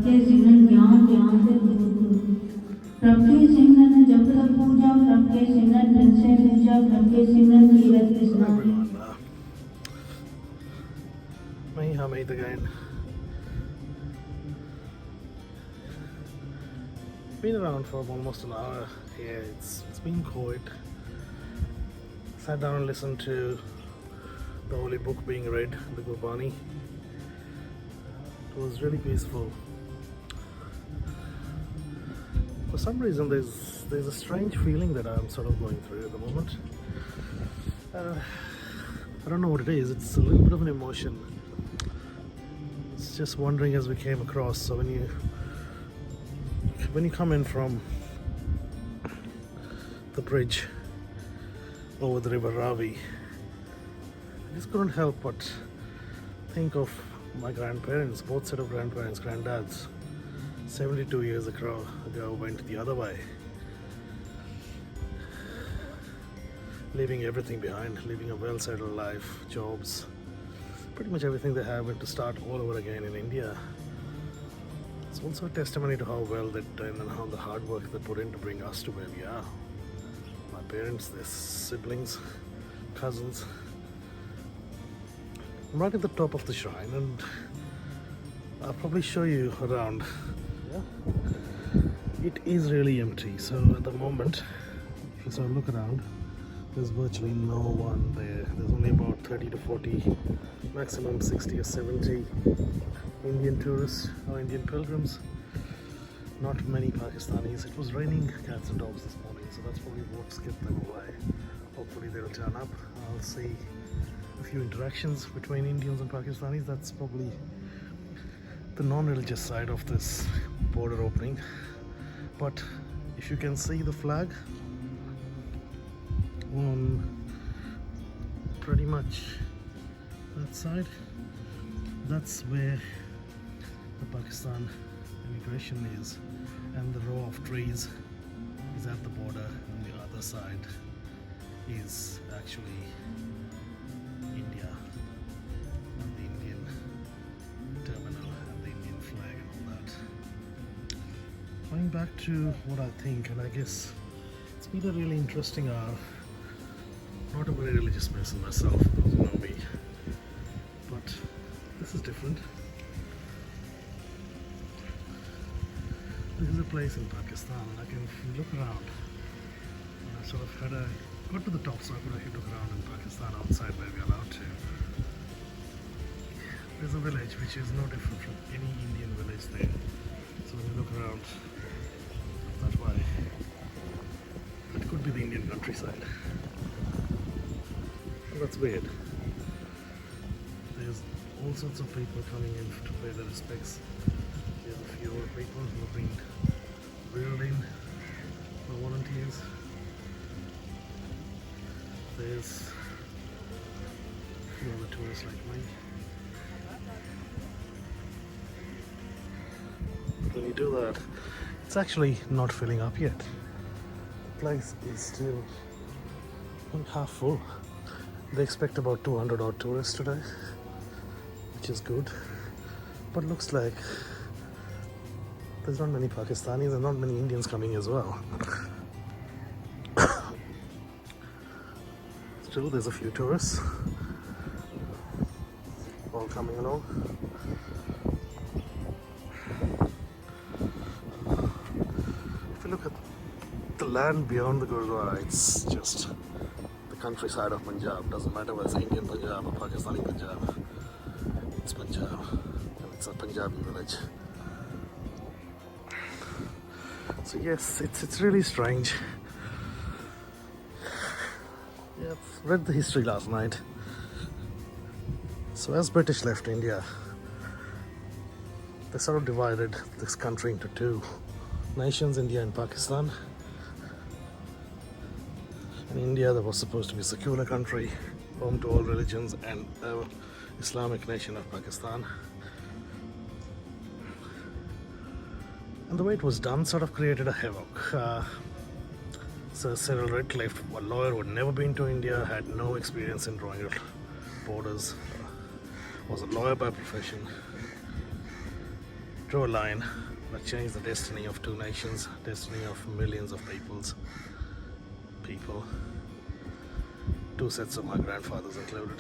सबके सिमरन ज्ञान ज्ञान से दूर सबके सिमरन जब तक पूजा सबके सिमरन दिन से पूजा सबके सिमरन तीरथ के स्नान वहीं हम again. Been around for almost an hour here. It's been quiet. Sat down and listened to the holy book being read, the Gurbani. It was really peaceful. For some reason, there's a strange feeling that I'm sort of going through at the moment. I don't know what it is. It's a little bit of an emotion. It's just wondering as we came across. So when you come in from the bridge over the river Ravi, I just couldn't help but think of my grandparents, both set of grandparents, granddads, 72 years ago went the other way, leaving everything behind, living a well-settled life, jobs, pretty much everything they have, and to start all over again in India. It's also a testimony to how well they've done and how the hard work they put in to bring us to where we are. My parents, their siblings, cousins. I'm right at the top of the shrine, and I'll probably show you around. Yeah, it is really empty. So at the moment, if you sort of look around, there's virtually no one there. There's only about 30 to 40, maximum 60 or 70 Indian tourists or Indian pilgrims. Not many Pakistanis. It was raining cats and dogs this morning, so that's probably what skipped them away. Hopefully they'll turn up. I'll see a few interactions between Indians and Pakistanis. That's probably the non-religious side of this border opening. But if you can see the flag on pretty much that side, that's where the Pakistan immigration is, and the row of trees is at the border, and the other side is actually India, and the Indian terminal and the Indian flag and all that. Going back to what I think, and I guess it's been a really interesting hour. Not a very religious person myself, those who know me, but this is different. This is a place in Pakistan, and if you look around, and I sort of got to the top, so I could actually look around in Pakistan outside where we're allowed to. There's a village which is no different from any Indian village there. So when you look around that way, that could be the Indian countryside. That's weird. There's all sorts of people coming in to pay their respects. There's a few old people who have been wheeled in by volunteers. There's a few other tourists like me. But when you do that, it's actually not filling up yet. The place is still half full. They expect about 200 odd tourists today, which is good, but looks like there's not many Pakistanis and not many Indians coming as well. Still, there's a few tourists all coming along. If you look at the land beyond the Gurdwara, it's just countryside of Punjab. Doesn't matter whether it's Indian Punjab or Pakistani Punjab, it's Punjab, and it's a Punjabi village. So yes, it's really strange. Yeah, I've read the history last night. So as British left India, they sort of divided this country into two nations, India and Pakistan. In India, that was supposed to be a secular country, home to all religions, and the Islamic nation of Pakistan. And the way it was done sort of created a havoc. Sir Cyril Ritcliffe, a lawyer who had never been to India, had no experience in drawing borders, was a lawyer by profession, draw a line that changed the destiny of two nations, destiny of millions of people, two sets of my grandfathers included.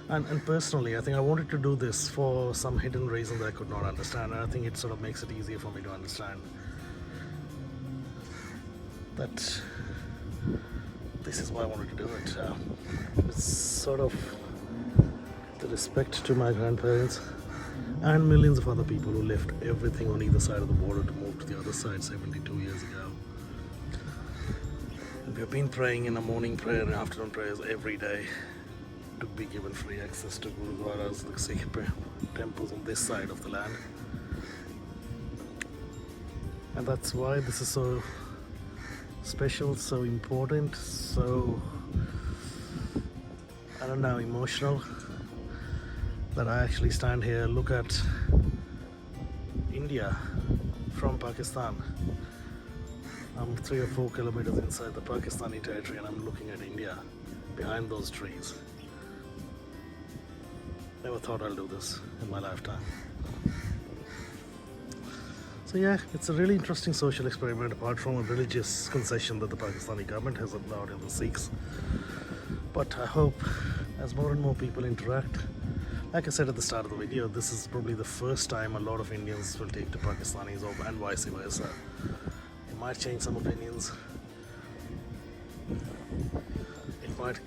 And personally, I think I wanted to do this for some hidden reason that I could not understand, and I think it sort of makes it easier for me to understand that this is why I wanted to do it. It's sort of the respect to my grandparents and millions of other people who left everything on either side of the border to move to the other side 72 years ago. And we've been praying in the morning prayer and afternoon prayers every day to be given free access to Gurudwaras, the Sikh temples on this side of the land. And that's why this is so special, so important, so, I don't know, emotional, that I actually stand here, look at India from Pakistan. I'm 3 or 4 kilometers inside the Pakistani territory and I'm looking at India behind those trees. Never thought I'll do this in my lifetime. So yeah, it's a really interesting social experiment apart from a religious concession that the Pakistani government has allowed in the Sikhs. But I hope as more and more people interact, like I said at the start of the video, this is probably the first time a lot of Indians will take to Pakistanis and vice versa. It might change some opinions. It might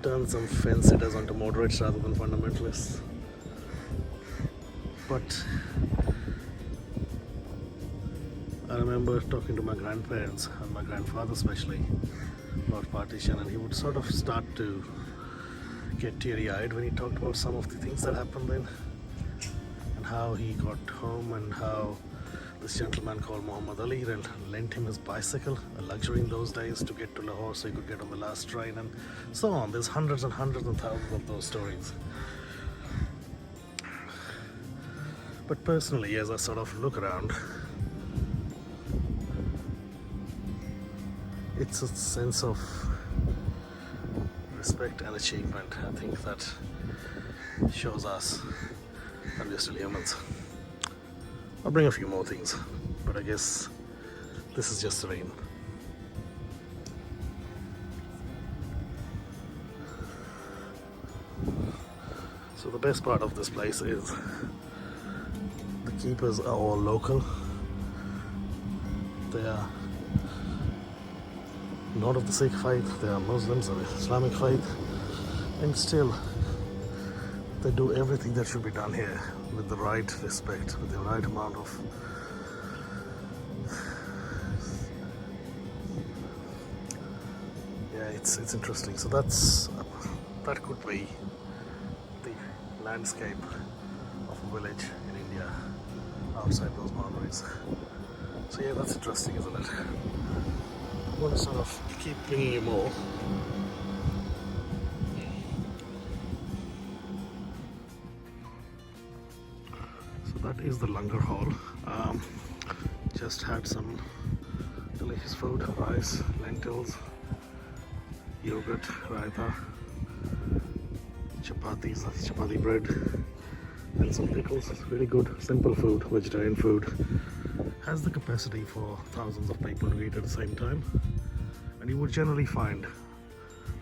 turn some fence-sitters onto moderates rather than fundamentalists. But I remember talking to my grandparents and my grandfather especially about partition, and he would sort of start to get teary-eyed when he talked about some of the things that happened then and how he got home and how this gentleman called Muhammad Ali lent him his bicycle, a luxury in those days, to get to Lahore so he could get on the last train, and so on. There's hundreds and hundreds and thousands of those stories. But personally, as I sort of look around, it's a sense of respect and achievement. I think that shows us that we're still humans. I'll bring a few more things, but I guess this is just serene. So the best part of this place is the keepers are all local. They are not of the Sikh faith, they are Muslims of Islamic faith, and still they do everything that should be done here with the right respect, with the right amount of it's interesting. So that could be the landscape of a village in India outside those boundaries. So yeah, that's interesting, isn't it? I'm going to sort of keep bringing you more. So that is the Langar Hall. Just had some delicious food, rice, lentils, yogurt, raita, chapati bread, and some pickles. It's really good, simple food, vegetarian food. Has the capacity for thousands of people to eat at the same time. And you would generally find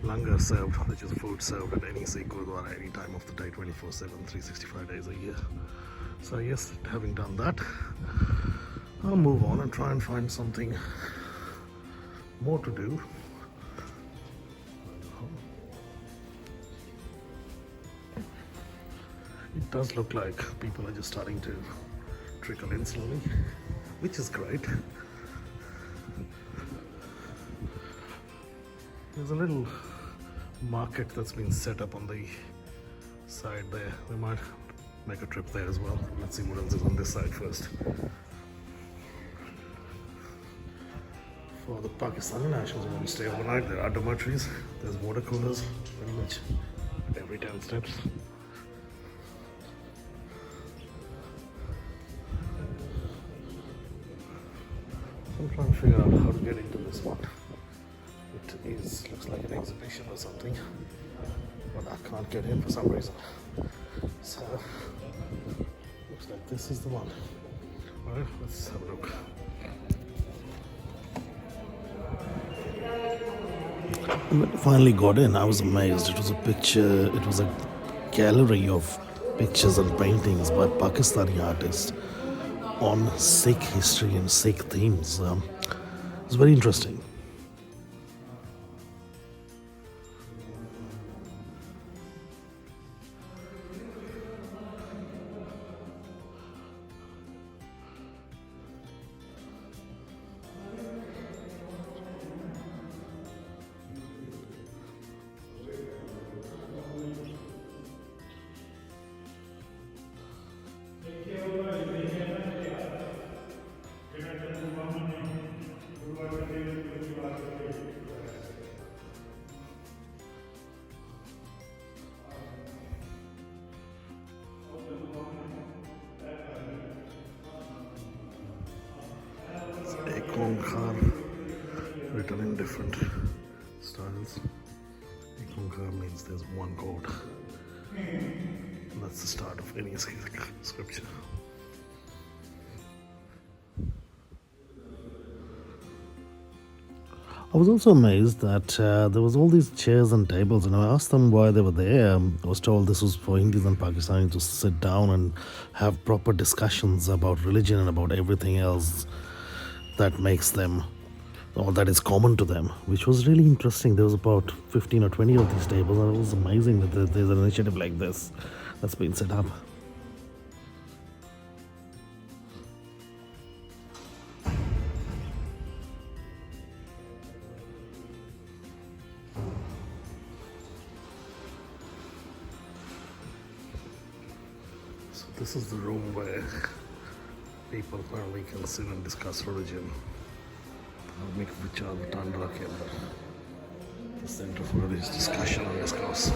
langar served, which is food served at any Sikh Gurudwara any time of the day, 24/7, 365 days a year. So yes, having done that, I'll move on and try and find something more to do. It does look like people are just starting to trickle in slowly, which is great. There's a little market that's been set up on the side there. We might make a trip there as well. Let's see what else is on this side first. For the Pakistani nationals who want to stay overnight, there are dormitories, there's water coolers pretty much at every 10 steps. I'm trying to figure out how to get into this one. It looks like an exhibition or something, but I can't get in for some reason. So looks like this is the one. Alright, let's have a look. And when I finally got in, I was amazed. It was a gallery of pictures and paintings by Pakistani artists on Sikh history and Sikh themes. It was very interesting. Ekonkar, written in different styles. Ekonkar means there's one God. That's the start of any scripture. I was also amazed that there was all these chairs and tables, and I asked them why they were there. I was told this was for Indians and Pakistanis to sit down and have proper discussions about religion and about everything else that makes them, or that is common to them, which was really interesting. There was about 15 or 20 of these tables, and it was amazing that there's an initiative like this that's been set up. So this is the room where people apparently can sit and discuss religion. Vichar Tandra Kendra, the center for religious discussion and discourse.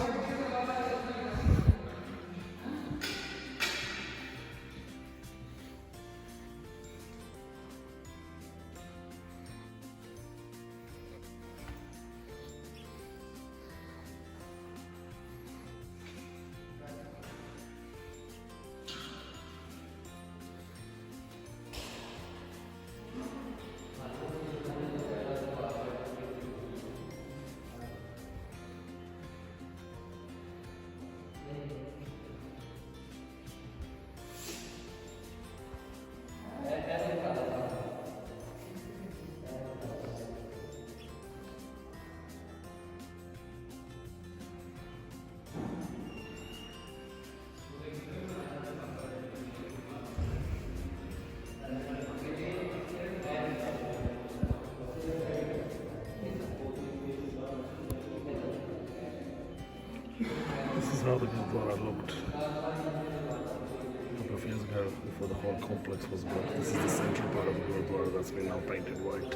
This is how the Gurdwara looked a couple of years ago before the whole complex was built. This is the central part of the Gurdwara that's been now painted white.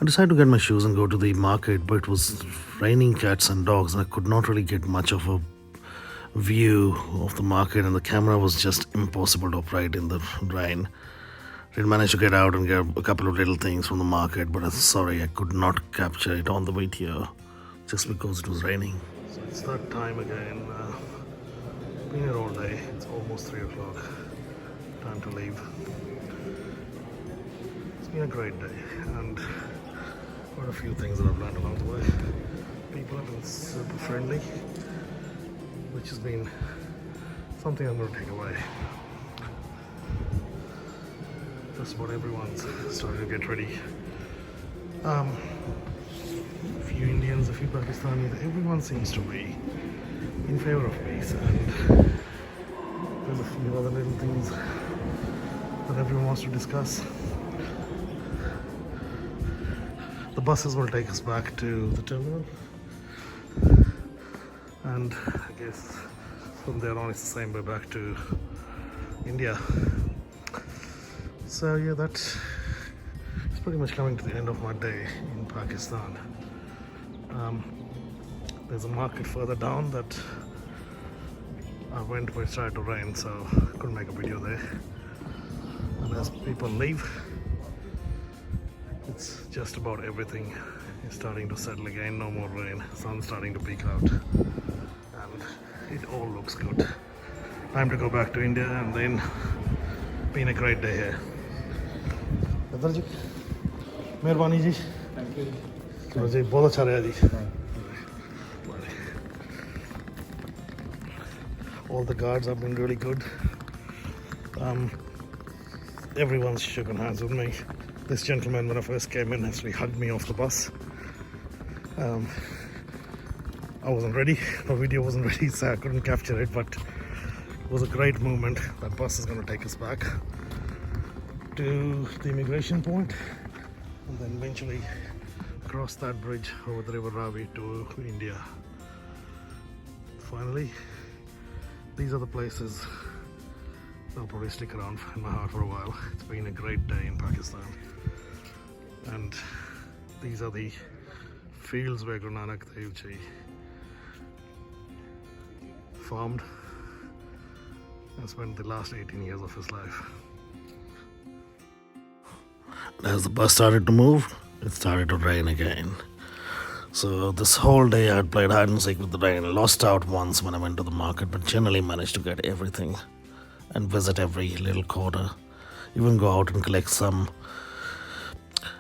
I decided to get my shoes and go to the market, but it was raining cats and dogs, and I could not really get much of a view of the market, and the camera was just impossible to operate in the rain. Did manage to get out and get a couple of little things from the market, but I'm sorry I could not capture it on the way here just because it was raining. So it's that time again. Been here all day. It's almost 3 o'clock. Time to leave. It's been a great day, and quite a few things that I've learned along the way. People have been super friendly, which has been something I'm going to take away. Just about everyone's starting to get ready. A few Indians, a few Pakistanis, everyone seems to be in favor of peace, and there's a few other little things that everyone wants to discuss. The buses will take us back to the terminal, and I guess from there on it's the same way back to India. So yeah, that's pretty much coming to the end of my day in Pakistan. There's a market further down that I went, but it started to rain, so I couldn't make a video there. And as people leave, it's just about everything is starting to settle again. No more rain, sun's starting to peek out, and it all looks good. Time to go back to India, and then been a great day here. Badal ji, मेहरबानी जी. Thank you. चलो जी, बहुत अच्छा रहा जी. All the guards have been really good. Everyone's shaken hands with me. This gentleman, when I first came in, actually hugged me off the bus. I wasn't ready. My video wasn't ready, so I couldn't capture it, but it was a great moment. That bus is going to take us back to the immigration point, and then eventually cross that bridge over the River Ravi to India. Finally, these are the places that'll probably stick around in my heart for a while. It's been a great day in Pakistan, and these are the fields where Guru Nanak Dev Ji farmed and spent the last 18 years of his life. As the bus started to move, it started to rain again. So this whole day I had played hide and seek with the rain. Lost out once when I went to the market, but generally managed to get everything and visit every little corner. Even go out and collect some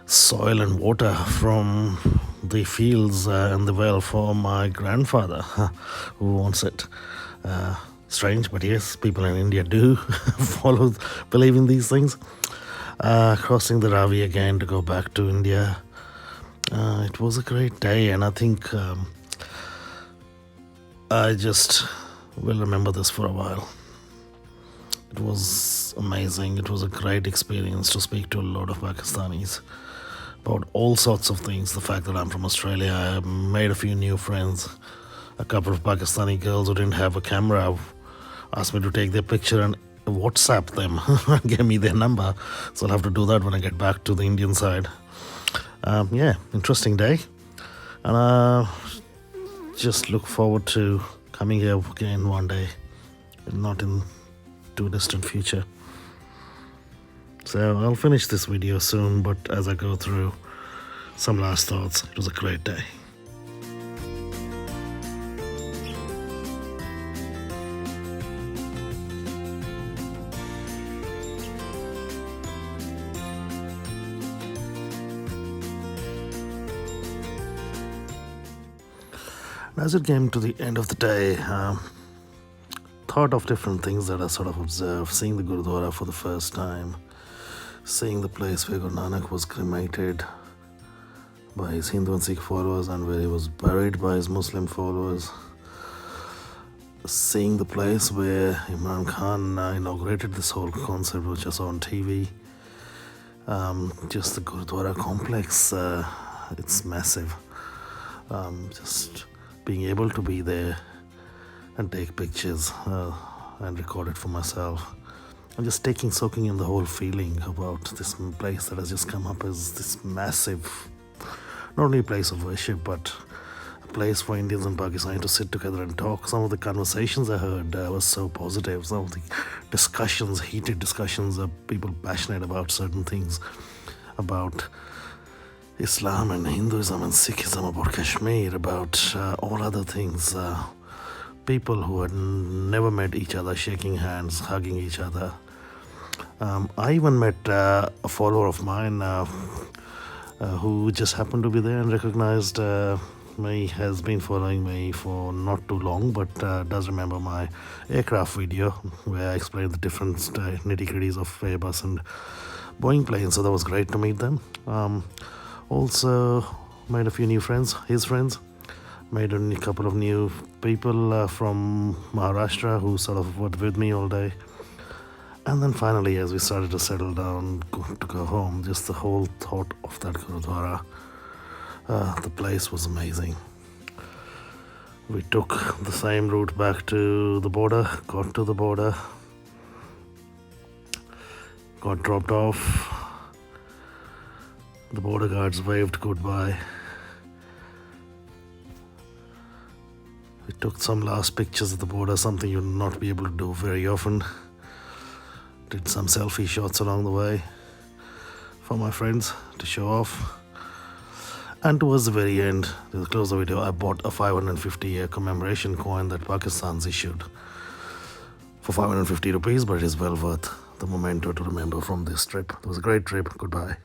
soil and water from the fields and the well for my grandfather who wants it. Strange, but yes, people in India do believe in these things. Crossing the Ravi again to go back to India. It was a great day, and I think I just will remember this for a while. It was amazing. It was a great experience to speak to a lot of Pakistanis about all sorts of things. The fact that I'm from Australia, I made a few new friends. A couple of Pakistani girls who didn't have a camera asked me to take their picture and WhatsApp them, gave me their number. So I'll have to do that when I get back to the Indian side. Yeah, interesting day, and I just look forward to coming here again one day, not in too distant future. So I'll finish this video soon, but as I go through some last thoughts, it was a great day. As it came to the end of the day, thought of different things that I sort of observed. Seeing the Gurudwara for the first time, seeing the place where Guru Nanak was cremated by his Hindu and Sikh followers and where he was buried by his Muslim followers, seeing the place where Imran Khan inaugurated this whole concept, which I saw on TV. Just the Gurudwara complex, it's massive. Just being able to be there and take pictures and record it for myself, and just soaking in the whole feeling about this place that has just come up as this massive not only a place of worship, but a place for Indians and Pakistani to sit together and talk. Some of the conversations I heard was so positive. Some of the discussions, heated discussions, people passionate about certain things, about Islam and Hinduism and Sikhism, about Kashmir, about all other things. People who had never met each other, shaking hands, hugging each other. I even met a follower of mine who just happened to be there and recognized me, has been following me for not too long, but does remember my aircraft video where I explained the different nitty-gritties of Airbus and Boeing planes. So that was great to meet them. Also made a few new friends, his friends. Made a couple of new people from Maharashtra who sort of were with me all day. And then finally, as we started to settle down to go home, just the whole thought of that Gurudwara, the place was amazing. We took the same route back to the border, got to the border, got dropped off. The border guards waved goodbye. We took some last pictures at the border, something you'll not be able to do very often. Did some selfie shots along the way for my friends to show off. And towards the very end, to close the video, I bought a 550-year commemoration coin that Pakistan's issued for 550 rupees, but it is well worth the memento to remember from this trip. It was a great trip. Goodbye.